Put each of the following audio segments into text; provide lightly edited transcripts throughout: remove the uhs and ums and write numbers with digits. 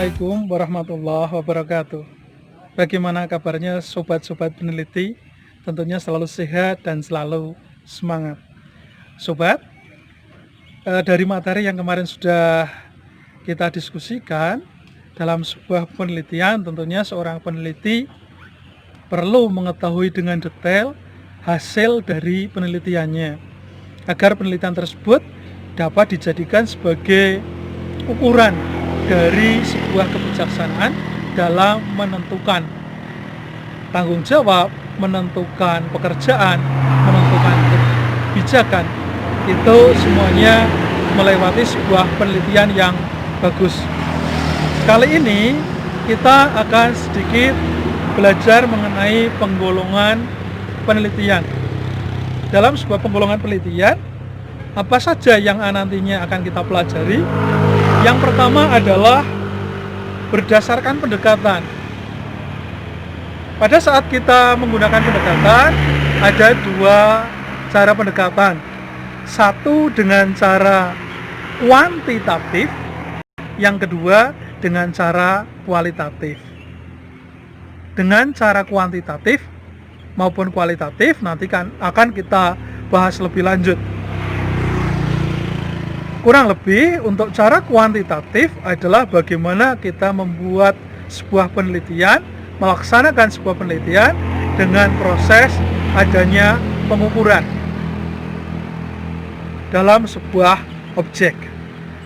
Assalamualaikum warahmatullahi wabarakatuh. Bagaimana kabarnya sobat-sobat peneliti? Tentunya selalu sehat dan selalu semangat. Sobat, dari materi yang kemarin sudah kita diskusikan, dalam sebuah penelitian tentunya seorang peneliti perlu mengetahui dengan detail hasil dari penelitiannya, agar penelitian tersebut dapat dijadikan sebagai ukuran dari sebuah kebijaksanaan dalam menentukan tanggung jawab, menentukan pekerjaan, menentukan kebijakan. Itu semuanya melewati sebuah penelitian yang bagus. Kali ini kita akan sedikit belajar mengenai penggolongan penelitian. Dalam sebuah penggolongan penelitian, apa saja yang nantinya akan kita pelajari? Yang pertama adalah berdasarkan pendekatan. Pada saat kita menggunakan pendekatan, ada dua cara pendekatan. Satu dengan cara kuantitatif, yang kedua dengan cara kualitatif. Dengan cara kuantitatif maupun kualitatif nanti akan kita bahas lebih lanjut. Kurang lebih untuk cara kuantitatif adalah bagaimana kita membuat sebuah penelitian, melaksanakan sebuah penelitian dengan proses adanya pengukuran dalam sebuah objek.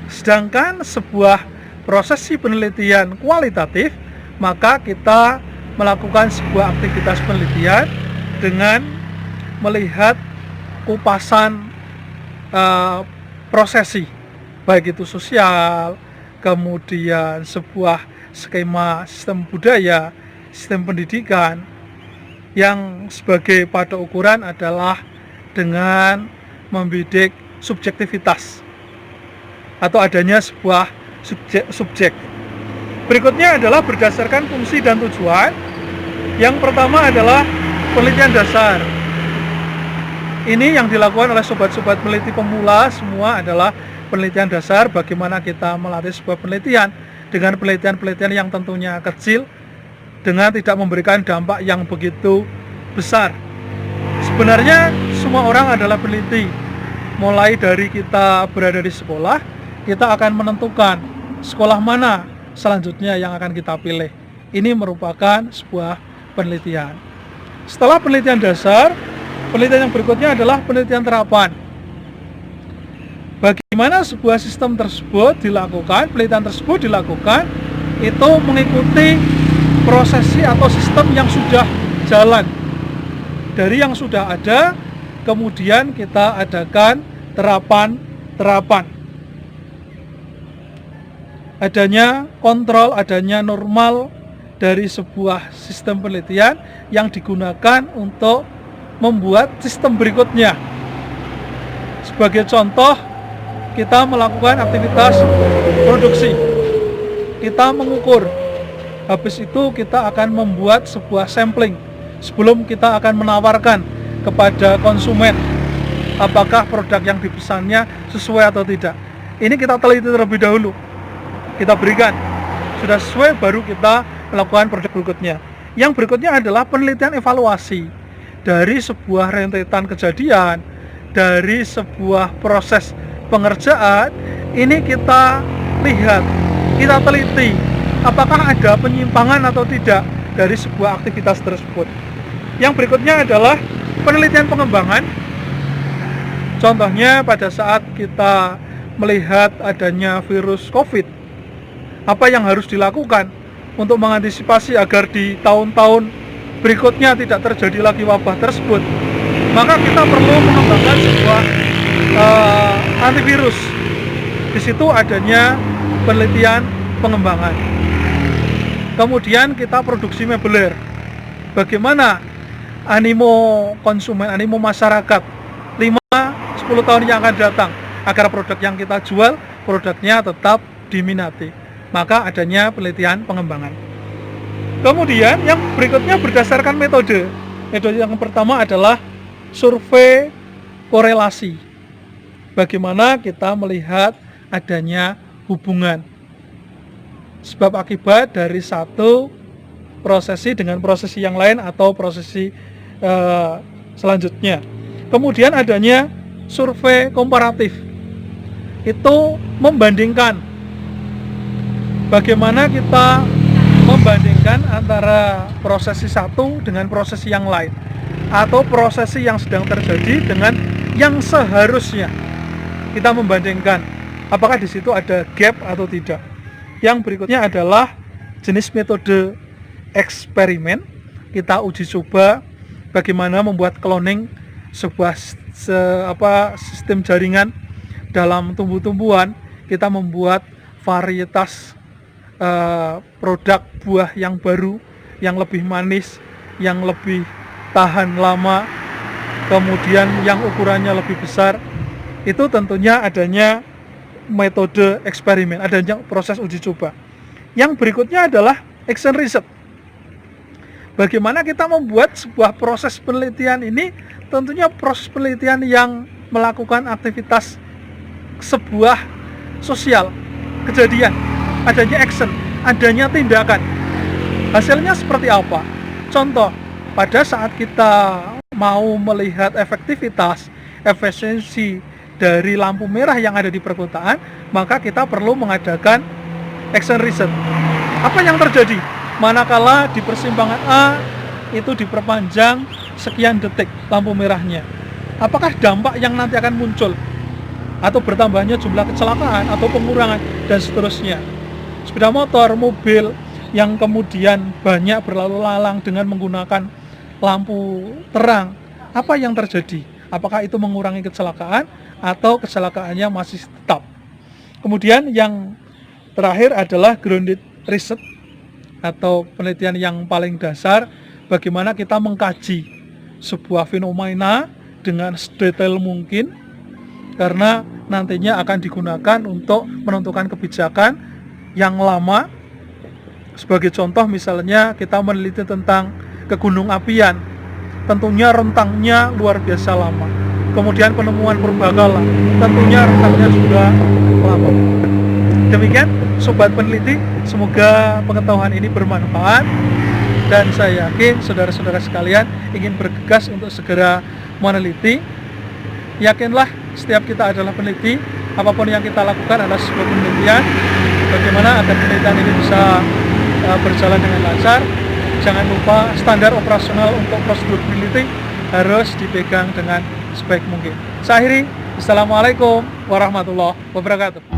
Sedangkan sebuah prosesi penelitian kualitatif, maka kita melakukan sebuah aktivitas penelitian dengan melihat kupasan prosesi, baik itu sosial, kemudian sebuah skema sistem budaya, sistem pendidikan, yang sebagai pada ukuran adalah dengan membidik subjektivitas atau adanya sebuah subjek. Berikutnya adalah berdasarkan fungsi dan tujuan. Yang pertama adalah penelitian dasar. Ini yang dilakukan oleh sobat-sobat peneliti pemula semua adalah penelitian dasar, bagaimana kita melatih sebuah penelitian dengan penelitian-penelitian yang tentunya kecil, dengan tidak memberikan dampak yang begitu besar. Sebenarnya semua orang adalah peneliti. Mulai dari kita berada di sekolah, kita akan menentukan sekolah mana selanjutnya yang akan kita pilih. Ini merupakan sebuah penelitian. Setelah penelitian dasar, penelitian yang berikutnya adalah penelitian terapan. Bagaimana sebuah sistem tersebut dilakukan, penelitian tersebut dilakukan, itu mengikuti prosesi atau sistem yang sudah jalan. Dari yang sudah ada, kemudian kita adakan terapan. Adanya kontrol, adanya normal dari sebuah sistem penelitian yang digunakan untuk membuat sistem berikutnya. Sebagai contoh, kita melakukan aktivitas produksi, kita mengukur, habis itu kita akan membuat sebuah sampling sebelum kita akan menawarkan kepada konsumen apakah produk yang dipesannya sesuai atau tidak. Ini kita teliti terlebih dahulu, kita berikan, sudah sesuai baru kita melakukan produk berikutnya. Yang berikutnya adalah penelitian evaluasi dari sebuah rentetan kejadian, dari sebuah proses pengerjaan. Ini kita lihat, kita teliti apakah ada penyimpangan atau tidak dari sebuah aktivitas tersebut. Yang berikutnya adalah penelitian pengembangan. Contohnya pada saat kita melihat adanya virus COVID, apa yang harus dilakukan untuk mengantisipasi agar di tahun-tahun berikutnya tidak terjadi lagi wabah tersebut. Maka kita perlu mengembangkan sebuah antivirus. Di situ adanya penelitian pengembangan. Kemudian kita produksi mebeler. Bagaimana animo konsumen, animo masyarakat 5-10 tahun yang akan datang agar produk yang kita jual, produknya tetap diminati. Maka adanya penelitian pengembangan. Kemudian yang berikutnya berdasarkan metode. Metode yang pertama adalah survei korelasi. Bagaimana kita melihat adanya hubungan sebab akibat dari satu prosesi dengan prosesi yang lain atau prosesi selanjutnya. Kemudian adanya survei komparatif, itu membandingkan bagaimana kita membandingkan antara prosesi satu dengan prosesi yang lain, atau prosesi yang sedang terjadi dengan yang seharusnya. Kita membandingkan apakah di situ ada gap atau tidak. Yang berikutnya adalah jenis metode eksperimen. Kita uji coba bagaimana membuat cloning sebuah sistem jaringan dalam tumbuh-tumbuhan. Kita membuat varietas produk buah yang baru, yang lebih manis, yang lebih tahan lama, kemudian yang ukurannya lebih besar. Itu tentunya adanya metode eksperimen, adanya proses uji coba. Yang berikutnya adalah action research. Bagaimana kita membuat sebuah proses penelitian ini, tentunya proses penelitian yang melakukan aktivitas sebuah sosial, kejadian, adanya action, adanya tindakan. Hasilnya seperti apa? Contoh, pada saat kita mau melihat efektivitas, efisiensi dari lampu merah yang ada di perkotaan, maka kita perlu mengadakan action research. Apa yang terjadi? Manakala di persimpangan A itu diperpanjang sekian detik lampu merahnya, apakah dampak yang nanti akan muncul? Atau bertambahnya jumlah kecelakaan atau pengurangan dan seterusnya. Sepeda motor, mobil yang kemudian banyak berlalu lalang dengan menggunakan lampu terang, apa yang terjadi? Apakah itu mengurangi kecelakaan atau kecelakaannya masih tetap? Kemudian yang terakhir adalah grounded research atau penelitian yang paling dasar, bagaimana kita mengkaji sebuah fenomena dengan sedetail mungkin, karena nantinya akan digunakan untuk menentukan kebijakan yang lama. Sebagai contoh misalnya kita meneliti tentang kegunung apian, tentunya rentangnya luar biasa lama. Kemudian penemuan purbakala, tentunya rentangnya juga lama. Demikian sobat peneliti, semoga pengetahuan ini bermanfaat, dan saya yakin saudara-saudara sekalian ingin bergegas untuk segera meneliti. Yakinlah setiap kita adalah peneliti, apapun yang kita lakukan adalah sebuah penelitian. Bagaimana agar penelitian ini bisa berjalan dengan lancar. Jangan lupa standar operasional untuk prosedur peneliti harus dipegang dengan sebaik mungkin. Saya akhiri, Assalamualaikum warahmatullahi wabarakatuh.